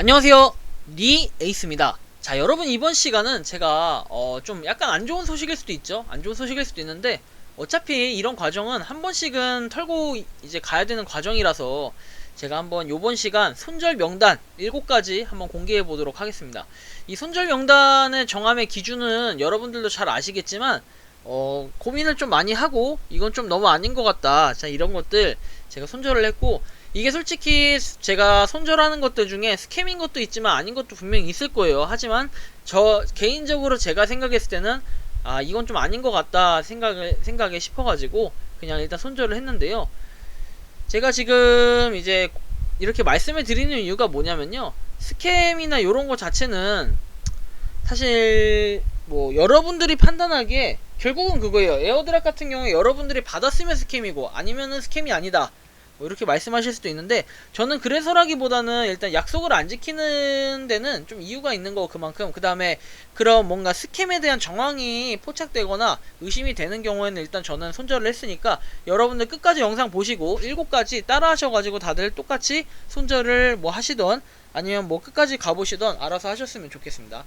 안녕하세요, 니 에이스입니다. 자, 여러분, 이번 시간은 제가 좀 약간 안 좋은 소식일 수도 있죠. 안 좋은 소식일 수도 있는데 어차피 이런 과정은 한 번씩은 털고 이제 가야 되는 과정이라서 제가 한번 요번 시간 손절 명단 7가지 한번 공개해 보도록 하겠습니다. 이 손절 명단의 정함의 기준은 여러분들도 잘 아시겠지만 고민을 좀 많이 하고 이건 좀 너무 아닌 것 같다, 자, 이런 것들 제가 손절을 했고, 이게 솔직히 제가 손절하는 것들 중에 스캠인 것도 있지만 아닌 것도 분명히 있을 거예요. 하지만 저 개인적으로 제가 생각했을 때는 이건 좀 아닌 것 같다 생각에 싶어가지고 그냥 일단 손절을 했는데요. 제가 지금 이제 이렇게 말씀을 드리는 이유가 뭐냐면요, 스캠이나 요런 거 자체는 사실 뭐 여러분들이 판단하기에 결국은 그거예요. 에어드랍 같은 경우에 여러분들이 받았으면 스캠이고 아니면은 스캠이 아니다, 뭐 이렇게 말씀하실 수도 있는데, 저는 그래서라기보다는 일단 약속을 안 지키는 데는 좀 이유가 있는 거고, 그만큼 그 다음에 그런 뭔가 스캠에 대한 정황이 포착되거나 의심이 되는 경우에는 일단 저는 손절을 했으니까 여러분들 끝까지 영상 보시고 7가지 따라 하셔가지고 다들 똑같이 손절을 뭐 하시던 아니면 뭐 끝까지 가보시던 알아서 하셨으면 좋겠습니다.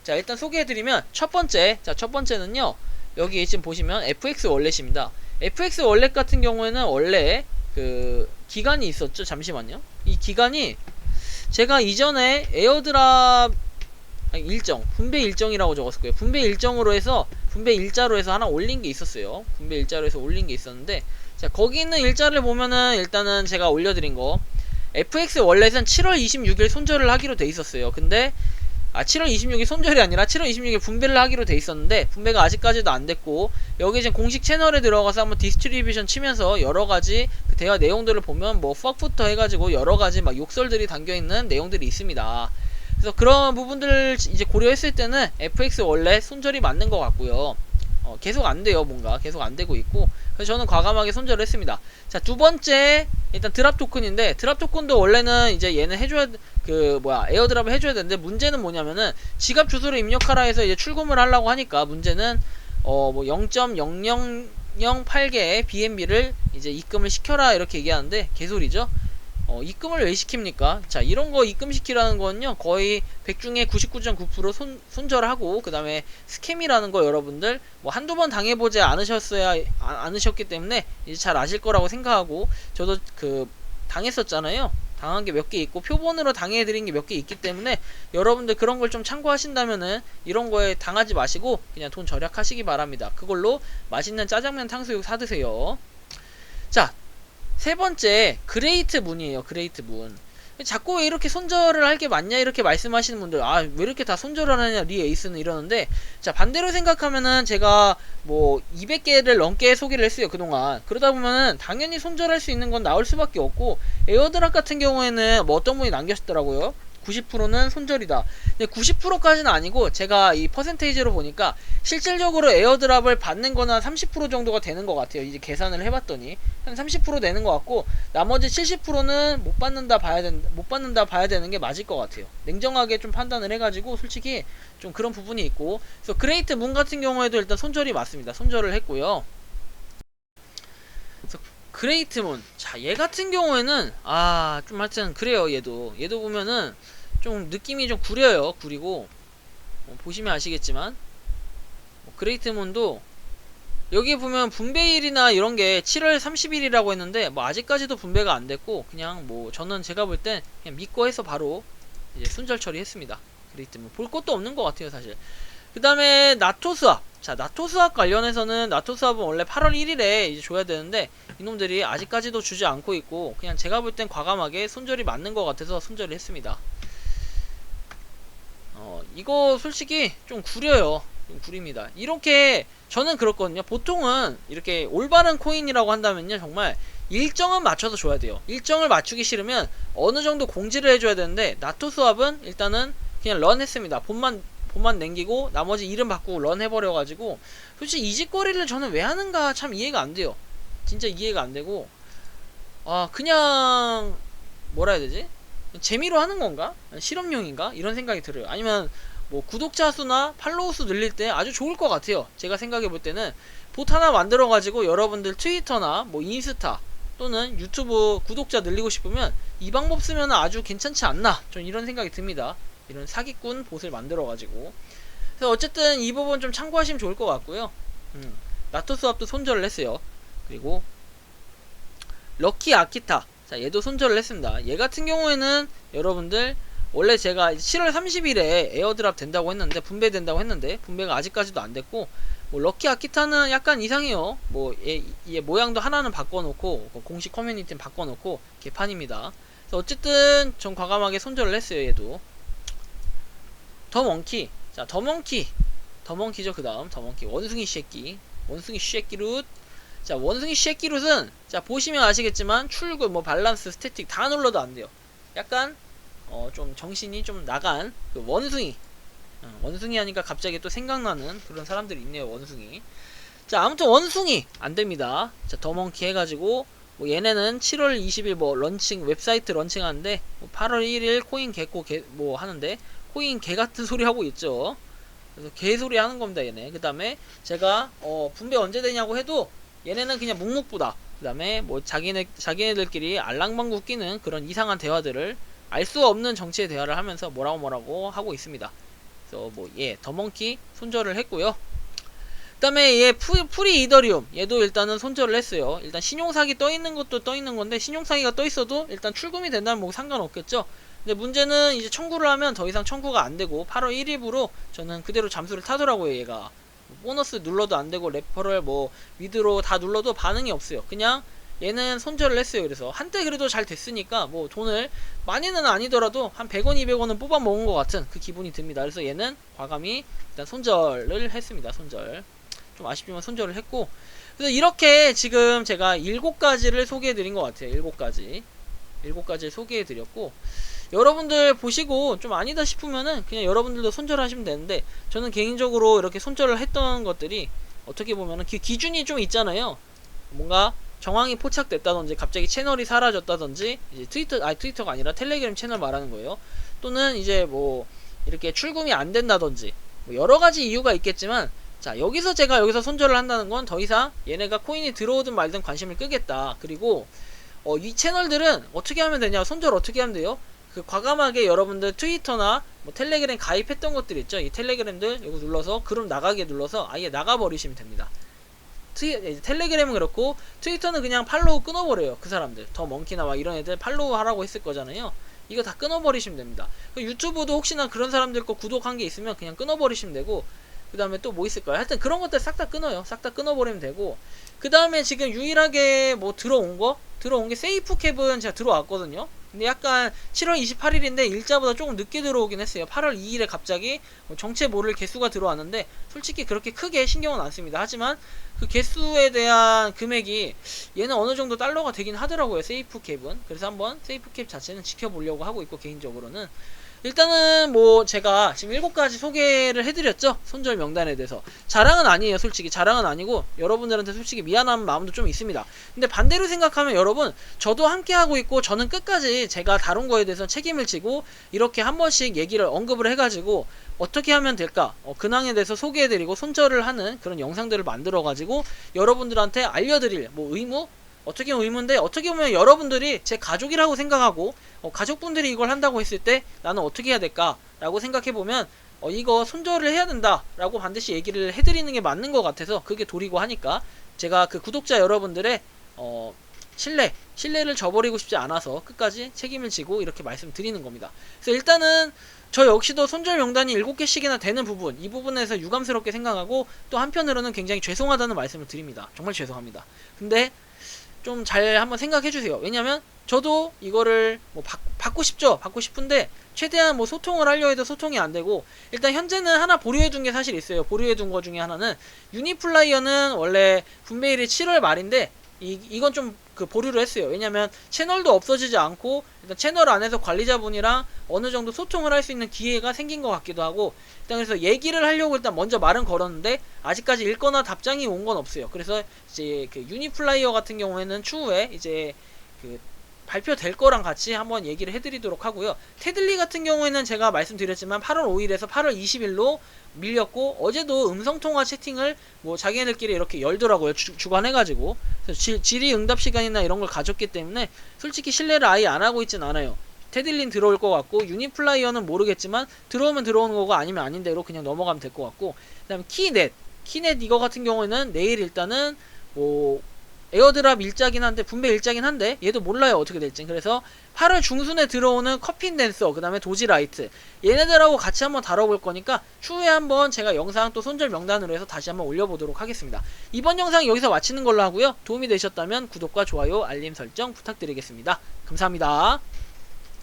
자, 일단 소개해드리면 첫 번째는요, 여기 지금 보시면 FX 월렛입니다. FX 월렛 같은 경우에는 원래 그 기간이 있었죠. 잠시만요. 이 기간이 제가 이전에 에어드랍 일정, 분배 일정이라고 적었을 거예요. 분배 일정으로 해서, 분배 일자로 해서 하나 올린 게 있었어요. 분배 일자로 해서 올린 게 있었는데, 자, 거기 있는 일자를 보면은 일단은 제가 올려드린 거, FX 월렛은 7월 26일 손절을 하기로 돼 있었어요. 근데 7월 26일 손절이 아니라 7월 26일 분배를 하기로 돼 있었는데 분배가 아직까지도 안 됐고, 여기 지금 공식 채널에 들어가서 한번 디스트리뷰션 치면서 여러가지 그 대화 내용들을 보면 뭐 퍽부터 해가지고 여러가지 막 욕설들이 담겨있는 내용들이 있습니다. 그래서 그런 부분들을 이제 고려했을 때는 FX 원래 손절이 맞는 것 같고요. 계속 안 돼요. 뭔가 계속 안 되고 있고, 그래서 저는 과감하게 손절을 했습니다. 자, 두 번째, 일단 드랍 토큰인데, 드랍 토큰도 원래는 이제 얘는 해줘야, 에어드랍을 해줘야 되는데, 문제는 뭐냐면은 지갑 주소를 입력하라 해서 이제 출금을 하려고 하니까, 문제는 뭐 0.0008개의 BNB를 이제 입금을 시켜라 이렇게 얘기하는데 개소리죠. 입금을 왜 시킵니까? 자, 이런 거 입금시키라는 거는요, 거의 100 중에 99.9% 손절하고, 그 다음에 스캠이라는 거 여러분들 뭐 한두 번 당해보지 않으셨기 때문에 이제 잘 아실 거라고 생각하고, 저도 당했었잖아요. 당한 게 몇 개 있고 표본으로 당해드린 게 몇 개 있기 때문에 여러분들 그런 걸 좀 참고하신다면은 이런 거에 당하지 마시고 그냥 돈 절약하시기 바랍니다. 그걸로 맛있는 짜장면 탕수육 사드세요. 자, 세 번째, 그레이트 문이에요. 그레이트 문. 자꾸 왜 이렇게 손절을 할 게 맞냐 이렇게 말씀하시는 분들, 왜 이렇게 다 손절을 하느냐 리 에이스는 이러는데, 자, 반대로 생각하면은 제가 뭐 200개를 넘게 소개를 했어요 그동안. 그러다 보면은 당연히 손절할 수 있는 건 나올 수밖에 없고, 에어드랍 같은 경우에는 뭐 어떤 분이 남겼더라고요. 90%는 손절이다. 근데 90%까지는 아니고, 제가 이 퍼센테이지로 보니까 실질적으로 에어드랍을 받는 거는 30% 정도가 되는 것 같아요. 이제 계산을 해봤더니 한 30% 되는 것 같고, 나머지 70%는 못 받는다 봐야 되는 게 맞을 것 같아요. 냉정하게 좀 판단을 해가지고 솔직히 좀 그런 부분이 있고, 그래서 그레이트 문 같은 경우에도 일단 손절이 맞습니다. 손절을 했고요. 그래서 그레이트 문, 자, 얘 같은 경우에는 좀 하여튼 그래요. 얘도 보면은 좀 느낌이 좀 구리고, 보시면 아시겠지만 그레이트 문도 여기 보면 분배일이나 이런게 7월 30일이라고 했는데 뭐 아직까지도 분배가 안됐고, 그냥 뭐 저는 제가 볼 땐 그냥 믿고 해서 바로 이제 손절 처리했습니다. 그레이트 문 볼 것도 없는 것 같아요 사실. 그 다음에 나토 수합. 자, 나토 수합 관련해서는 나토 수합은 원래 8월 1일에 이제 줘야 되는데 이놈들이 아직까지도 주지 않고 있고, 그냥 제가 볼 땐 과감하게 손절이 맞는 것 같아서 손절을 했습니다. 이거 솔직히 좀 구려요. 좀 구립니다. 이렇게 저는 그렇거든요. 보통은 이렇게 올바른 코인이라고 한다면요, 정말 일정은 맞춰서 줘야 돼요. 일정을 맞추기 싫으면 어느 정도 공지를 해줘야 되는데, 나토 수합은 일단은 그냥 런 했습니다. 본만 남기고 나머지 이름 바꾸고 런 해버려가지고, 솔직히 이 짓거리를 저는 왜 하는가 참 이해가 안 돼요. 진짜 이해가 안 되고, 그냥 뭐라 해야 되지? 재미로 하는 건가? 실험용인가? 이런 생각이 들어요. 아니면 뭐 구독자 수나 팔로우 수 늘릴 때 아주 좋을 것 같아요. 제가 생각해 볼 때는 봇 하나 만들어 가지고 여러분들 트위터나 뭐 인스타 또는 유튜브 구독자 늘리고 싶으면 이 방법 쓰면 아주 괜찮지 않나, 좀 이런 생각이 듭니다. 이런 사기꾼 봇을 만들어 가지고. 그래서 어쨌든 이 부분 좀 참고하시면 좋을 것 같고요. 나토스왑도 손절을 했어요. 그리고 럭키 아키타, 자 얘도 손절을 했습니다. 얘 같은 경우에는 여러분들 원래 제가 7월 30일에 에어드랍 된다고 했는데, 분배된다고 했는데 분배가 아직까지도 안 됐고, 뭐 럭키 아키타는 약간 이상해요. 뭐 얘 모양도 하나는 바꿔놓고 공식 커뮤니티는 바꿔놓고 개판입니다. 그래서 어쨌든 전 과감하게 손절을 했어요. 얘도. 더 멍키, 자 더 멍키죠. 그 다음 더 멍키, 원숭이 쉐끼 룻. 자 원숭이 쉐끼 룻은 자 보시면 아시겠지만 출구 뭐 밸런스 스태틱 다 눌러도 안 돼요. 약간 좀 정신이 좀 나간 그 원숭이 하니까 갑자기 또 생각나는 그런 사람들이 있네요. 원숭이. 자 아무튼 원숭이 안됩니다. 자 더멍키 해가지고 뭐 얘네는 7월 20일 뭐 런칭, 웹사이트 런칭하는데 뭐 8월 1일 코인 개코 뭐 하는데, 코인 개 같은 소리 하고 있죠. 그래서 개소리 하는 겁니다. 얘네. 그 다음에 제가 분배 언제 되냐고 해도 얘네는 그냥 묵묵부다. 그 다음에 뭐 자기네들끼리 알랑방구 끼는 그런 이상한 대화들을, 알 수 없는 정치의 대화를 하면서 뭐라고 하고 있습니다. 그래서 뭐 더멍키 손절을 했고요. 그 다음에 얘 프리 이더리움, 얘도 일단은 손절을 했어요. 일단 신용사기 떠있는 것도 떠있는 건데, 신용사기가 떠있어도 일단 출금이 된다면 뭐 상관없겠죠. 근데 문제는 이제 청구를 하면 더 이상 청구가 안되고 8월 1일부로 저는 그대로 잠수를 타더라고요. 얘가 보너스 눌러도 안되고 레퍼럴 뭐 위드로 다 눌러도 반응이 없어요. 그냥 얘는 손절을 했어요. 그래서 한때 그래도 잘 됐으니까 뭐 돈을 많이는 아니더라도 한 100원 200원은 뽑아 먹은 것 같은 그 기분이 듭니다. 그래서 얘는 과감히 일단 손절을 했습니다. 손절, 좀 아쉽지만 손절을 했고, 그래서 이렇게 지금 제가 7가지를 소개해 드린 것 같아요. 7가지를 소개해 드렸고, 여러분들 보시고 좀 아니다 싶으면은 그냥 여러분들도 손절하시면 되는데, 저는 개인적으로 이렇게 손절을 했던 것들이 어떻게 보면은 기준이 좀 있잖아요. 뭔가 정황이 포착됐다든지, 갑자기 채널이 사라졌다든지, 이제 트위터가 아니라 텔레그램 채널 말하는 거예요. 또는 이제 뭐 이렇게 출금이 안 된다든지, 뭐 여러 가지 이유가 있겠지만, 자 제가 여기서 손절을 한다는 건 더 이상 얘네가 코인이 들어오든 말든 관심을 끄겠다. 그리고 이 채널들은 어떻게 하면 되냐, 손절 어떻게 하면 돼요? 그 과감하게 여러분들 트위터나 뭐 텔레그램 가입했던 것들 있죠. 이 텔레그램들 이거 눌러서 그룹 나가게 눌러서 아예 나가버리시면 됩니다. 텔레그램은 그렇고, 트위터는 그냥 팔로우 끊어버려요. 그 사람들 더 멍키나 막 이런 애들 팔로우 하라고 했을 거잖아요. 이거 다 끊어버리시면 됩니다. 유튜브도 혹시나 그런 사람들 거 구독한 게 있으면 그냥 끊어버리시면 되고, 그 다음에 또 뭐 있을까요? 하여튼 그런 것들 싹 다 끊어요. 싹 다 끊어버리면 되고, 그 다음에 지금 유일하게 뭐 들어온 게 세이프캡은 제가 들어왔거든요. 근데 약간 7월 28일인데 일자보다 조금 늦게 들어오긴 했어요. 8월 2일에 갑자기 정체 모를 개수가 들어왔는데, 솔직히 그렇게 크게 신경은 안 씁니다. 하지만 그 개수에 대한 금액이 얘는 어느 정도 달러가 되긴 하더라고요. 세이프캡은. 그래서 한번 세이프캡 자체는 지켜보려고 하고 있고, 개인적으로는 일단은 뭐 제가 지금 7가지 소개를 해드렸죠. 손절 명단에 대해서. 자랑은 아니에요. 솔직히 자랑은 아니고 여러분들한테 솔직히 미안한 마음도 좀 있습니다. 근데 반대로 생각하면 여러분, 저도 함께 하고 있고 저는 끝까지 제가 다룬 거에 대해서 책임을 지고 이렇게 한 번씩 얘기를 언급을 해가지고 어떻게 하면 될까, 근황에 대해서 소개해드리고 손절을 하는 그런 영상들을 만들어가지고 여러분들한테 알려드릴 뭐 의무? 어떻게 보면 의무인데, 어떻게 보면 여러분들이 제 가족이라고 생각하고 가족분들이 이걸 한다고 했을 때 나는 어떻게 해야 될까 라고 생각해보면 이거 손절을 해야 된다 라고 반드시 얘기를 해드리는 게 맞는 것 같아서, 그게 도리고 하니까 제가 그 구독자 여러분들의 신뢰를 저버리고 싶지 않아서 끝까지 책임을 지고 이렇게 말씀드리는 겁니다. 그래서 일단은 저 역시도 손절 명단이 7개씩이나 되는 부분, 이 부분에서 유감스럽게 생각하고, 또 한편으로는 굉장히 죄송하다는 말씀을 드립니다. 정말 죄송합니다. 근데 좀 잘 한번 생각해주세요. 왜냐면 저도 이거를 뭐 받고 싶죠. 받고 싶은데 최대한 뭐 소통을 하려 해도 소통이 안 되고, 일단 현재는 하나 보류해둔 게 사실 있어요. 보류해둔 거 중에 하나는 유니플라이어는 원래 분배일이 7월 말인데 이건 좀 그 보류를 했어요. 왜냐면 채널도 없어지지 않고 일단 채널 안에서 관리자분이랑 어느 정도 소통을 할 수 있는 기회가 생긴 것 같기도 하고, 일단 그래서 얘기를 하려고 일단 먼저 말은 걸었는데 아직까지 읽거나 답장이 온 건 없어요. 그래서 이제 그 유니플라이어 같은 경우에는 추후에 이제 그 발표될 거랑 같이 한번 얘기를 해드리도록 하고요. 테들리 같은 경우에는 제가 말씀드렸지만 8월 5일에서 8월 20일로 밀렸고, 어제도 음성통화 채팅을 뭐 자기네들끼리 이렇게 열더라고요. 주관해가지고. 그래서 질의응답 시간이나 이런 걸 가졌기 때문에 솔직히 신뢰를 아예 안 하고 있진 않아요. 테들린 들어올 것 같고, 유니플라이어는 모르겠지만 들어오면 들어오는 거고 아니면 아닌 대로 그냥 넘어가면 될 것 같고, 그 다음에 키넷 이거 같은 경우에는 내일 일단은 뭐 에어드랍 일자긴 한데, 분배 일자긴 한데 얘도 몰라요 어떻게 될지. 그래서 8월 중순에 들어오는 커핀 댄서, 그 다음에 도지라이트, 얘네들하고 같이 한번 다뤄볼 거니까 추후에 한번 제가 영상 또 손절 명단으로 해서 다시 한번 올려보도록 하겠습니다. 이번 영상 여기서 마치는 걸로 하고요. 도움이 되셨다면 구독과 좋아요, 알림 설정 부탁드리겠습니다. 감사합니다.